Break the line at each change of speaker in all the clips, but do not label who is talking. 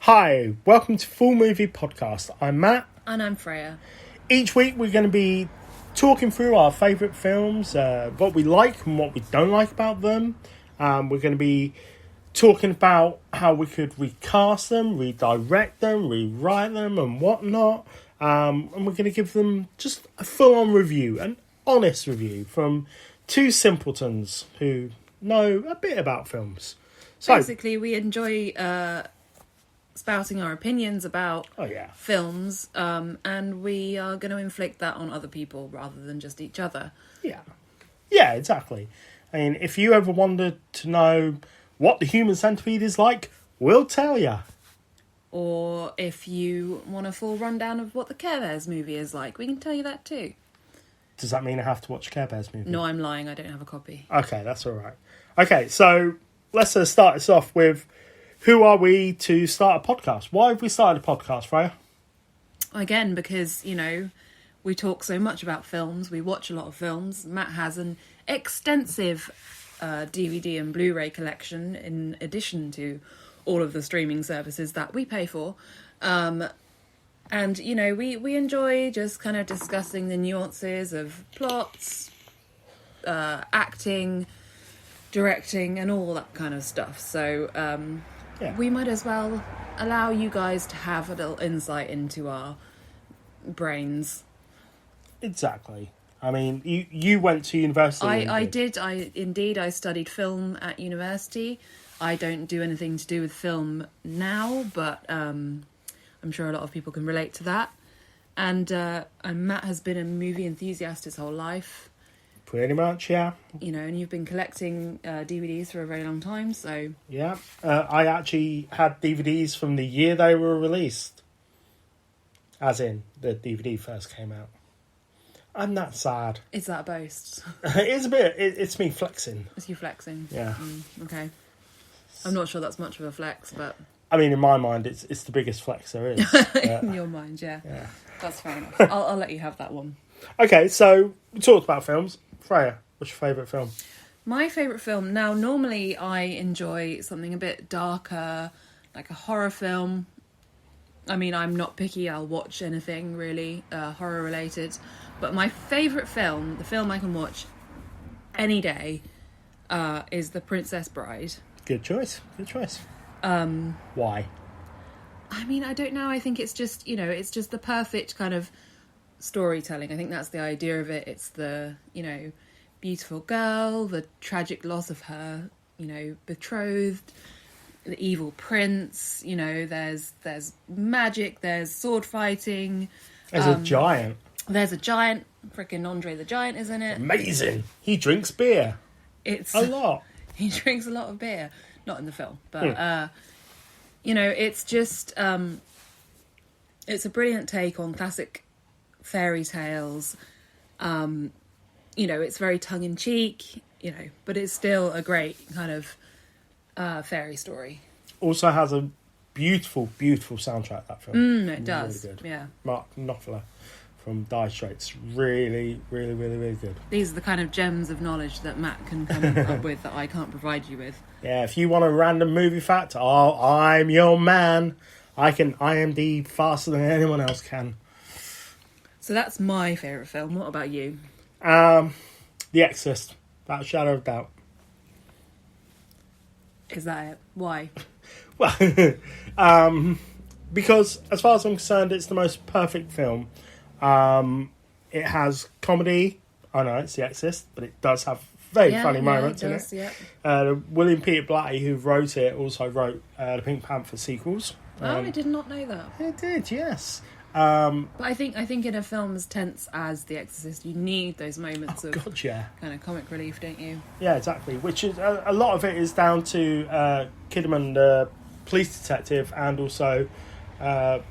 Hi, welcome to Full Movie Podcast. I'm Matt.
And I'm Freya.
Each week we're going to be talking through our favourite films, what we like and what we don't like about them. We're going to be talking about how we could recast them, redirect them, rewrite them and whatnot. And we're going to give them just a full-on review, an honest review from two simpletons who know a bit about films. So,
basically, we enjoy spouting our opinions about films, and we are going to inflict that on other people rather than just each other.
Yeah, exactly. I mean, if you ever wanted to know what the Human Centipede is like, we'll tell you.
Or if you want a full rundown of what the Care Bears movie is like, we can tell you that too.
Does that mean I have to watch Care Bears movie?
No, I'm lying. I don't have a copy.
Okay, that's all right. Okay, so let's start this off with who are we to start a podcast? Why have we started a podcast, Freya?
Again, because, we talk so much about films. We watch a lot of films. Matt has an extensive DVD and Blu-ray collection in addition to all of the streaming services that we pay for. And, we enjoy just kind of discussing the nuances of plots, acting, directing, and all that kind of stuff. So we might as well allow you guys to have a little insight into our brains.
Exactly. I mean, you went to university.
I did. I studied film at university. I don't do anything to do with film now, but I'm sure a lot of people can relate to that. And Matt has been a movie enthusiast his whole life.
Pretty much, yeah.
And you've been collecting DVDs for a very long time, so...
Yeah. I actually had DVDs from the year they were released. As in, the DVD first came out. I'm that sad.
Is that a boast?
It's a bit... It's me flexing.
It's you flexing?
Yeah.
Okay. I'm not sure that's much of a flex, but...
I mean, in my mind, it's the biggest flex there is.
In your mind, yeah. That's fair enough. I'll let you have that one.
Okay, so we talked about films. Freya, what's your favourite film?
My favourite film... Now, normally I enjoy something a bit darker, like a horror film. I mean, I'm not picky. I'll watch anything, really, horror-related. But my favourite film, the film I can watch any day, is The Princess Bride.
Good choice. Why?
I mean, I don't know. I think it's just, it's just the perfect kind of storytelling. I think that's the idea of it. It's the, beautiful girl, the tragic loss of her, betrothed, the evil prince, there's magic, there's sword fighting.
There's a giant.
There's a giant. Freaking Andre the Giant is in it.
Amazing. He drinks beer.
It's
a lot.
He drinks a lot of beer. Not in the film, but, it's just, it's a brilliant take on classic fairy tales. It's very tongue-in-cheek, but it's still a great kind of fairy story.
Also has a beautiful, beautiful soundtrack, that film.
It does,
really good.
Yeah.
Mark Knopfler from Dire Straits. Really, really, really, really good.
These are the kind of gems of knowledge that Matt can come up with that I can't provide you with.
Yeah, if you want a random movie fact, I'm your man. I can IMDb faster than anyone else can.
So that's my favourite film. What about you?
The Exorcist. Without a shadow of doubt.
Is that it? Why?
Well, because as far as I'm concerned, it's the most perfect film. It has comedy. I know it's The Exorcist, but it does have very funny moments in it. Yeah. William Peter Blatty, who wrote it, also wrote the Pink Panther sequels.
I did not know that.
It did, yes.
But I think in a film as tense as The Exorcist, you need those moments of kind of comic relief, don't you? Yeah,
exactly. Which is a lot of it is down to Kidman, the police detective, and also the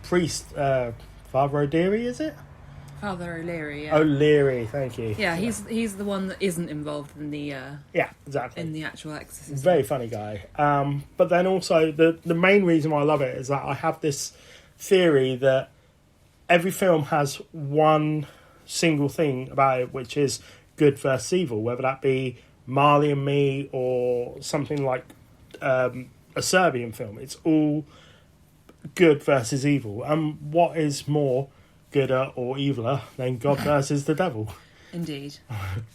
priest, Father O'Leary, is it?
Father O'Leary, yeah.
O'Leary, thank you.
Yeah, he's the one that isn't involved in the
exactly,
in the actual exorcism.
Very funny guy. But then also the main reason why I love it is that I have this theory that every film has one single thing about it, which is good versus evil, whether that be Marley and Me or something like a Serbian film. It's all good versus evil. And what is more gooder or eviler than God versus the devil?
Indeed.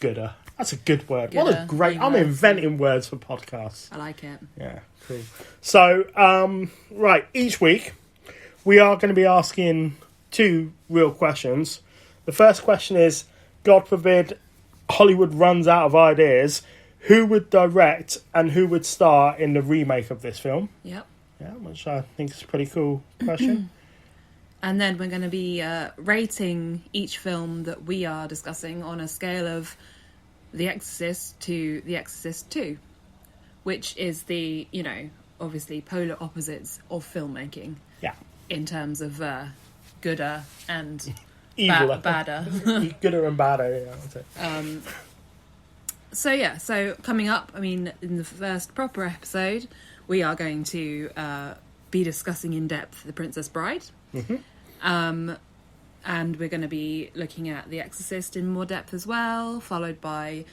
Gooder. That's a good word. What a
Gooder,
great... I'm
eviler.
inventing words for podcasts.
I like it.
Yeah, cool. So, right, each week we are going to be asking 2 real questions. The first question is, God forbid Hollywood runs out of ideas, who would direct and who would star in the remake of this film?
Yep.
Yeah, which I think is a pretty cool question.
And then we're going to be rating each film that we are discussing on a scale of The Exorcist to The Exorcist 2, which is the, obviously polar opposites of filmmaking.
Yeah.
In terms of gooder and
Eviler.
badder.
Gooder and badder, yeah, that's it.
So coming up, in the first proper episode, we are going to be discussing in depth The Princess Bride.
Mm-hmm.
And we're going to be looking at The Exorcist in more depth as well, followed by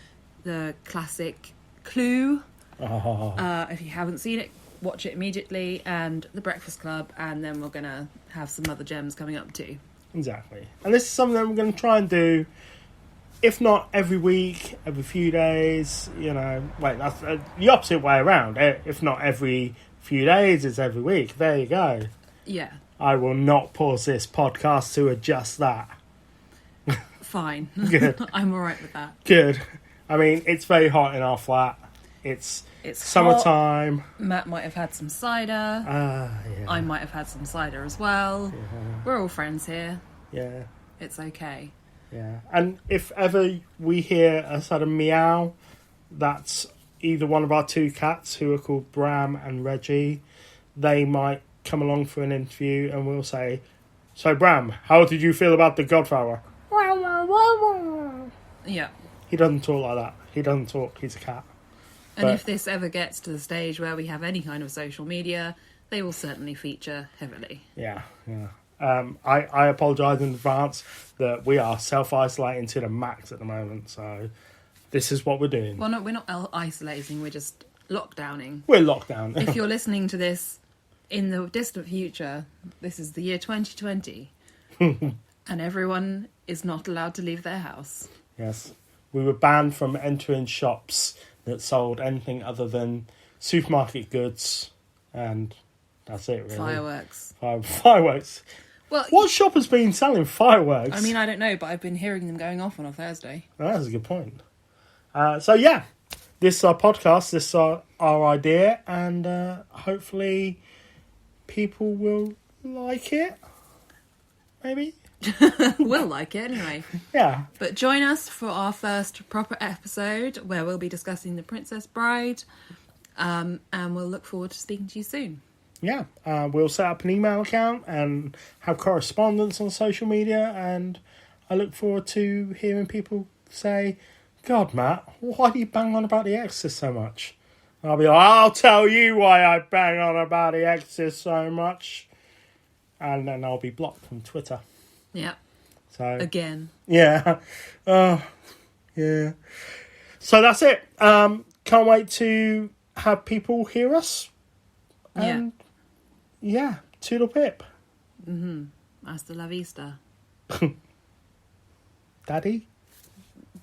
the classic Clue. If you haven't seen it, watch it immediately, and The Breakfast Club, and then we're going to have some other gems coming up too.
Exactly. And this is something that we're going to try and do, if not every week, every few days, that's the opposite way around. If not every few days, it's every week. There you go.
Yeah.
I will not pause this podcast to adjust that.
Fine.
Good.
I'm all right with that.
Good. It's very hot in our flat. It's summertime.
Hot. Matt might have had some cider.
Yeah.
I might have had some cider as well.
Yeah.
We're all friends here.
Yeah.
It's okay.
Yeah. And if ever we hear a sudden meow, that's either one of our 2 cats who are called Bram and Reggie. They might come along for an interview and we'll say, "So Bram, how did you feel about The Godfather?"
Yeah.
He doesn't talk like that. He doesn't talk. He's a cat.
And if this ever gets to the stage where we have any kind of social media, they will certainly feature heavily.
Yeah. I apologise in advance that we are self-isolating to the max at the moment, so this is what we're doing.
Well, no, we're not isolating, we're just lockdowning.
We're locked down.
If you're listening to this in the distant future, this is the year 2020, and everyone is not allowed to leave their house.
Yes. We were banned from entering shops that sold anything other than supermarket goods, and that's it, really.
Fireworks.
Fireworks.
Well,
what shop has been selling fireworks?
I don't know, but I've been hearing them going off on a Thursday.
Oh, that's a good point. This is our podcast, this is our idea, and hopefully people will like it. Maybe?
We'll like it anyway.
Yeah.
But join us for our first proper episode where we'll be discussing The Princess Bride, and we'll look forward to speaking to you soon.
Yeah, we'll set up an email account and have correspondence on social media, and I look forward to hearing people say, "God, Matt, why do you bang on about The Exorcist so much?" And I'll be like, "I'll tell you why I bang on about The Exorcist so much." And then I'll be blocked from Twitter.
Yeah.
So
again.
Yeah. Yeah. So that's it. Can't wait to have people hear us. And yeah, toodle pip.
Hasta la vista.
Daddy?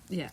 Yeah.